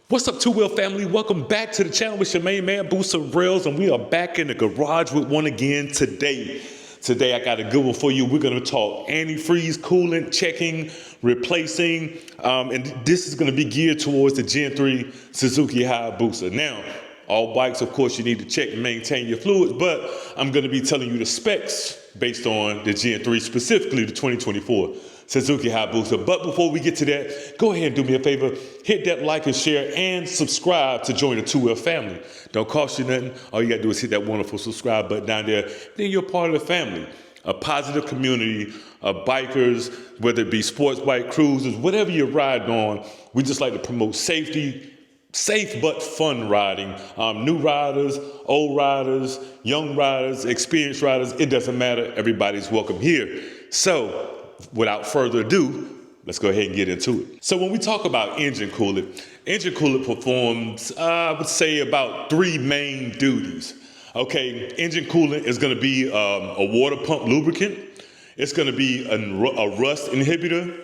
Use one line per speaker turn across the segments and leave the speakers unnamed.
What's up, two-wheel family? Welcome back to the channel. It's your main man, Booster Rails, and we are back in the garage with one again today. Today, I got a good one for you. We're going to talk antifreeze, coolant, checking, replacing, and this is going to be geared towards the Gen 3 Suzuki Hayabusa. Now, all bikes, of course, you need to check and maintain your fluids, but I'm going to be telling you the specs based on the Gen 3, specifically the 2024 Suzuki Hayabusa. But before we get to that, go ahead and do me a favor. Hit that like and share and subscribe to join the two-wheel family. Don't cost you nothing. All you got to do is hit that wonderful subscribe button down there. Then you're part of the family. A positive community of bikers, whether it be sports bike, cruisers, whatever you're riding on. We just like to promote safety, safe but fun riding. New riders, old riders, young riders, experienced riders, it doesn't matter. Everybody's welcome here. So, without further ado, let's go ahead and get into it. So when we talk about engine coolant performs, I would say, about three main duties. Okay, engine coolant is going to be a water pump lubricant. It's going to be a rust inhibitor,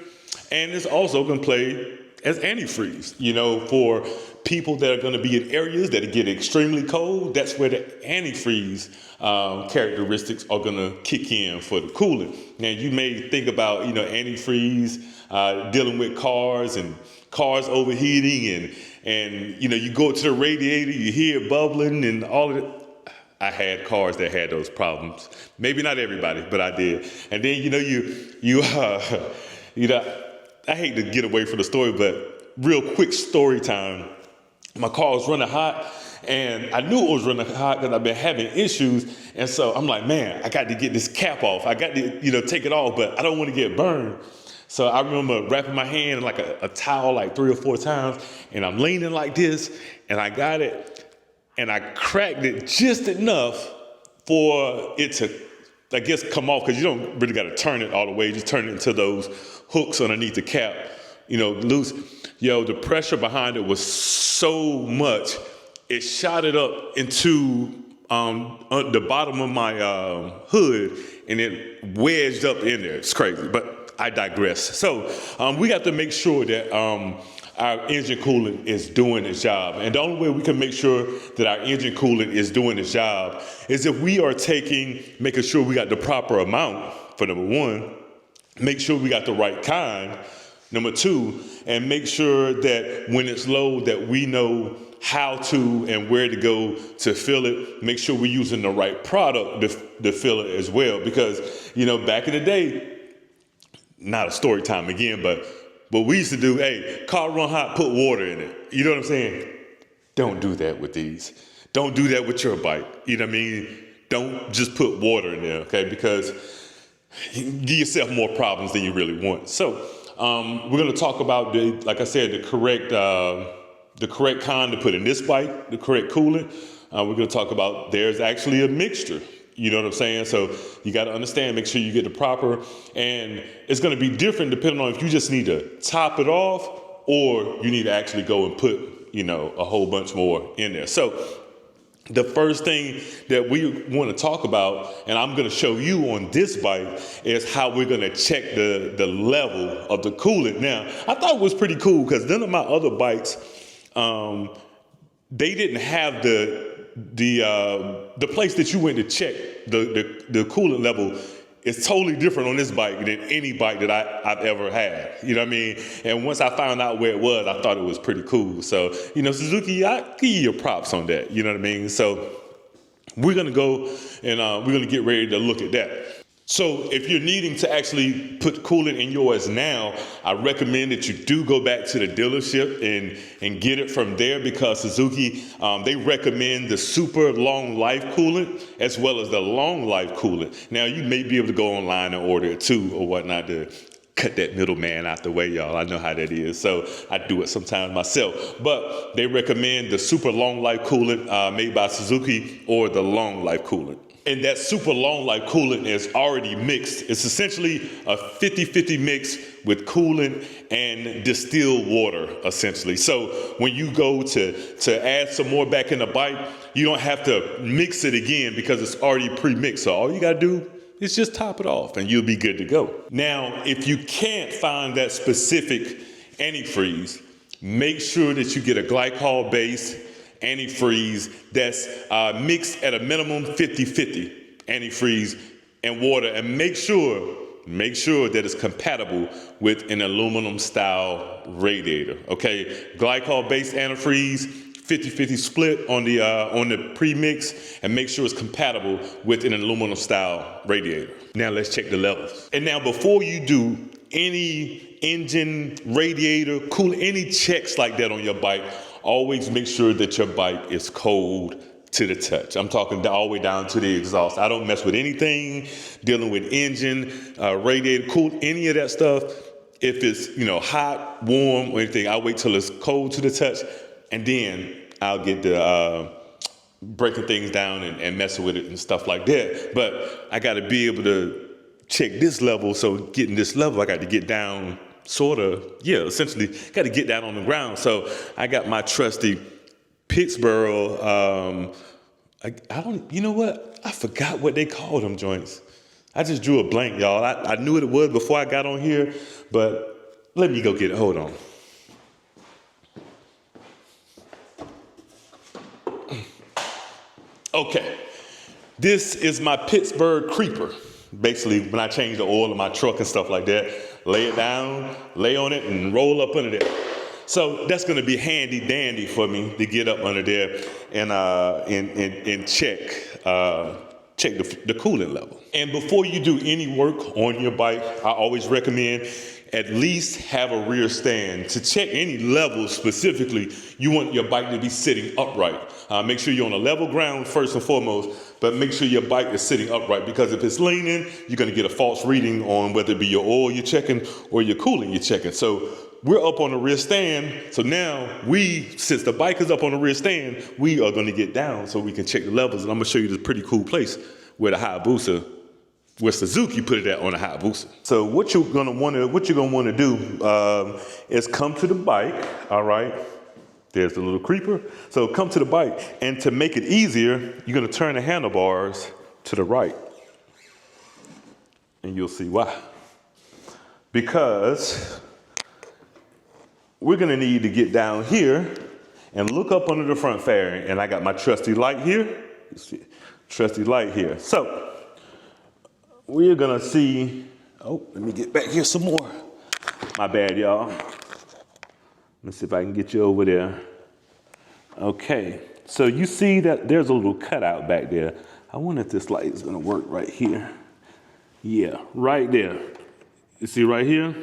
and it's also going to play as antifreeze. You know, for people that are going to be in areas that get extremely cold, that's where the antifreeze characteristics are going to kick in for the coolant. Now, you may think about, antifreeze dealing with cars and cars overheating, and you go to the radiator, you hear it bubbling and all of it. I had cars that had those problems. Maybe not everybody, but I did. And then, I hate to get away from the story, but real quick story time. My car was running hot, and I knew it was running hot because I've been having issues. And so I'm like, man, I got to get this cap off. I got to, take it off, but I don't want to get burned. So I remember wrapping my hand in like a towel like 3 or 4 times, and I'm leaning like this, and I got it, and I cracked it just enough for it to, I guess, come off, because you don't really got to turn it all the way. You just turn it into those hooks underneath the cap, loose. The pressure behind it was so much, it shot it up into the bottom of my hood, and it wedged up in there. It's crazy, but I digress. So we got to make sure that our engine coolant is doing its job. And the only way we can make sure that our engine coolant is doing its job is if we are making sure we got the proper amount, for number one, make sure we got the right kind, number two, and make sure that when it's low that we know how to and where to go to fill it. Make sure we're using the right product to fill it as well. Because, back in the day, not a story time again, but what we used to do, hey, car run hot, put water in it. You know what I'm saying? Don't do that with these. Don't do that with your bike. You know what I mean? Don't just put water in there, okay? Because you give yourself more problems than you really want. So we're going to talk about, like I said, the correct kind to put in this bike, the correct coolant. We're going to talk about there's actually a mixture. You know what I'm saying? So you got to understand, make sure you get the proper, and it's going to be different depending on if you just need to top it off or you need to actually go and put, a whole bunch more in there. So the first thing that we want to talk about, and I'm going to show you on this bike, is how we're going to check the level of the coolant. Now, I thought it was pretty cool because none of my other bikes, they didn't have the place that you went to check the coolant level is totally different on this bike than any bike that I've ever had. You know what I mean? And once I found out where it was, I thought it was pretty cool. So, Suzuki, I give you your props on that. You know what I mean? So we're going to go and we're going to get ready to look at that. So if you're needing to actually put coolant in yours now, I recommend that you do go back to the dealership and get it from there, because Suzuki, they recommend the super long life coolant as well as the long life coolant. Now, you may be able to go online and order it too or whatnot to cut that middleman out the way, y'all. I know how that is. So I do it sometimes myself. But they recommend the super long life coolant made by Suzuki, or the long life coolant. And that super long life coolant is already mixed. It's essentially a 50-50 mix with coolant and distilled water, essentially. So when you go to add some more back in the bike, you don't have to mix it again because it's already pre-mixed. So all you gotta do is just top it off and you'll be good to go. Now, if you can't find that specific antifreeze, make sure that you get a glycol-based antifreeze that's mixed at a minimum 50-50 antifreeze and water, and make sure that it's compatible with an aluminum style radiator. Okay, glycol-based antifreeze, 50-50 split on the pre-mix, and make sure it's compatible with an aluminum style radiator. Now let's check the levels. And now before you do any engine, radiator, coolant, any checks like that on your bike, always make sure that your bike is cold to the touch. I'm talking all the way down to the exhaust. I don't mess with anything dealing with engine, radiator, cool, any of that stuff. If it's, hot, warm, or anything, I'll wait till it's cold to the touch, and then I'll get the breaking things down and messing with it and stuff like that. But I got to be able to check this level. So getting this level, I got to get down essentially got to get down on the ground. So I got my trusty Pittsburgh, you know what? I forgot what they call them joints. I just drew a blank, y'all. I knew what it was before I got on here, but let me go get it. Hold on. Okay. This is my Pittsburgh Creeper. Basically, when I change the oil of my truck and stuff like that, lay it down, lay on it, and roll up under there. So that's going to be handy dandy for me to get up under there and check the coolant level. And before you do any work on your bike, I always recommend at least have a rear stand. To check any level specifically, you want your bike to be sitting upright. Make sure you're on a level ground first and foremost, but make sure your bike is sitting upright, because if it's leaning, you're going to get a false reading on whether it be your oil you're checking or your coolant you're checking. So we're up on the rear stand. So now since the bike is up on the rear stand, we are going to get down so we can check the levels. And I'm going to show you this pretty cool place where where Suzuki put it at on the Hayabusa. So what you're going to want to do is come to the bike. All right. There's the little creeper. So come to the bike, and to make it easier, you're going to turn the handlebars to the right. And you'll see why. Because we're going to need to get down here and look up under the front fairing. And I got my trusty light here. You see, trusty light here. So we're going to see, let me get back here some more. My bad, y'all. Let's see if I can get you over there. Okay, so you see that there's a little cutout back there. I wonder if this light is going to work right here. Yeah, right there. You see right here?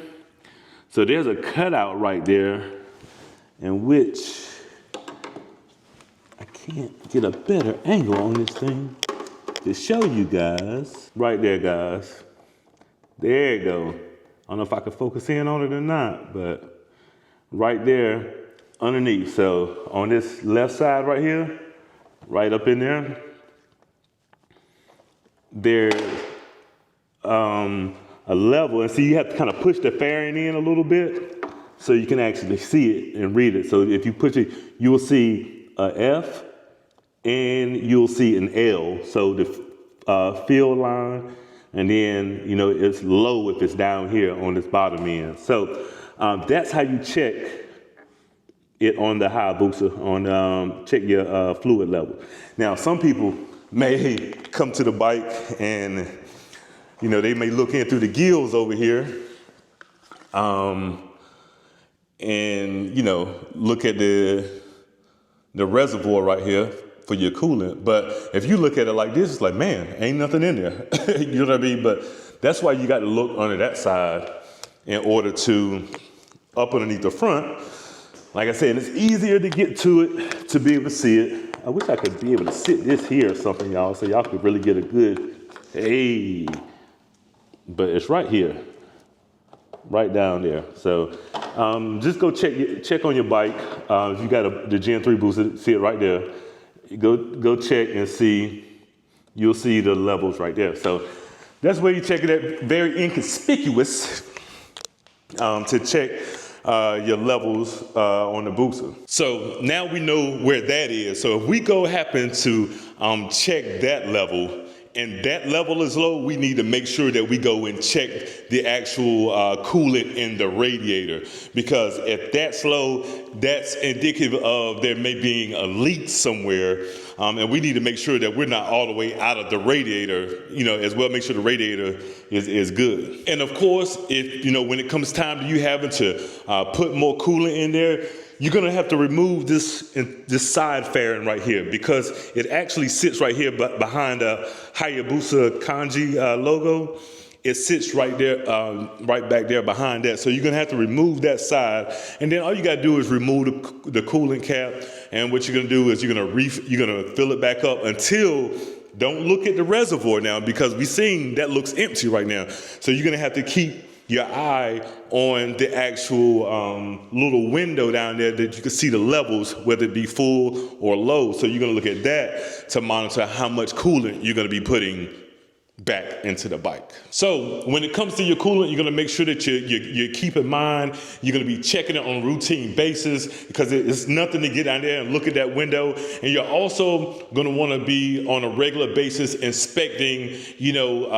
So there's a cutout right there in which I can't get a better angle on this thing to show you guys. Right there, guys. There you go. I don't know if I can focus in on it or not, but right there underneath. So on this left side right here, right up in there, there's a level. And see, you have to kind of push the fairing in a little bit so you can actually see it and read it. So if you push it, you will see a F and you'll see an L. So the field line, and then, it's low if it's down here on this bottom end. So that's how you check it on the Hayabusa, check your fluid level. Now, some people may come to the bike and, they may look in through the gills over here and, look at the reservoir right here for your coolant. But if you look at it like this, it's like, man, ain't nothing in there. You know what I mean? But that's why you got to look under that side in order to up underneath the front. Like I said, it's easier to get to it, to be able to see it. I wish I could be able to sit this here or something, y'all, so y'all could really get a good, hey. But it's right here, right down there. So just go check on your bike. If you got the Gen 3 booster, see it right there. Go check and see. You'll see the levels right there. So that's where you check it at. Very inconspicuous to check your levels on the booster. So now we know where that is. So if we happen to check that level and that level is low, we need to make sure that we go and check the actual coolant in the radiator, because if that's low, that's indicative of there may be a leak somewhere, and we need to make sure that we're not all the way out of the radiator, as well. Make sure the radiator is good. And of course, if when it comes time to you having to put more coolant in there, you're gonna have to remove this side fairing right here, because it actually sits right here behind the Hayabusa kanji logo. It sits right there, right back there behind that. So you're gonna have to remove that side, and then all you gotta do is remove the coolant cap. And what you're gonna do is you're gonna fill it back up until. Don't look at the reservoir now, because we've seen that looks empty right now. So you're gonna have to keep your eye on the actual little window down there that you can see the levels, whether it be full or low. So you're gonna look at that to monitor how much coolant you're gonna be putting back into the bike. So when it comes to your coolant, you're gonna make sure that you keep in mind, you're gonna be checking it on a routine basis, because it's nothing to get down there and look at that window. And you're also gonna wanna be on a regular basis inspecting, your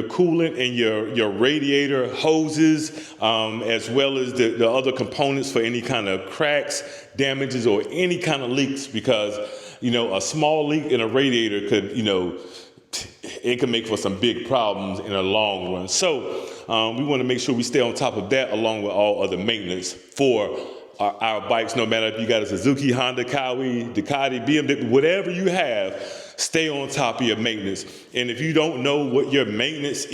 coolant and your radiator hoses, as well as the other components for any kind of cracks, damages, or any kind of leaks, because, a small leak in a radiator could, it can make for some big problems in the long run. So we want to make sure we stay on top of that, along with all other maintenance for our bikes, no matter if you got a Suzuki, Honda, Kawi, Ducati, BMW, whatever you have, stay on top of your maintenance. And if you don't know what your maintenance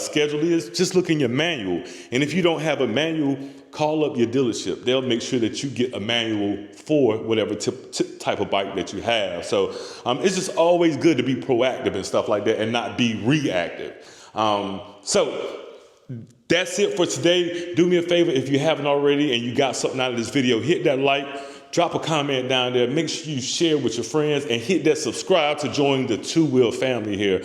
schedule is, just look in your manual. And if you don't have a manual, call up your dealership. They'll make sure that you get a manual for whatever type of bike that you have. So it's just always good to be proactive and stuff like that, and not be reactive. So that's it for today. Do me a favor, if you haven't already and you got something out of this video, hit that like, drop a comment down there, make sure you share with your friends, and hit that subscribe to join the Two Wheel family here.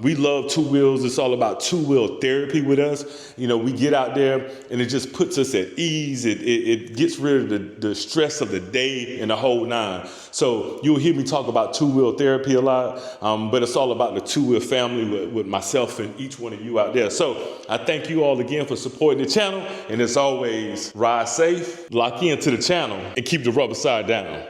We love Two Wheels. It's all about two wheel therapy with us. We get out there and it just puts us at ease. It gets rid of the stress of the day and the whole nine. So you'll hear me talk about two wheel therapy a lot, but it's all about the Two Wheel family with myself and each one of you out there. So I thank you all again for supporting the channel. And as always, ride safe, lock into the channel, and keep the rubber side down.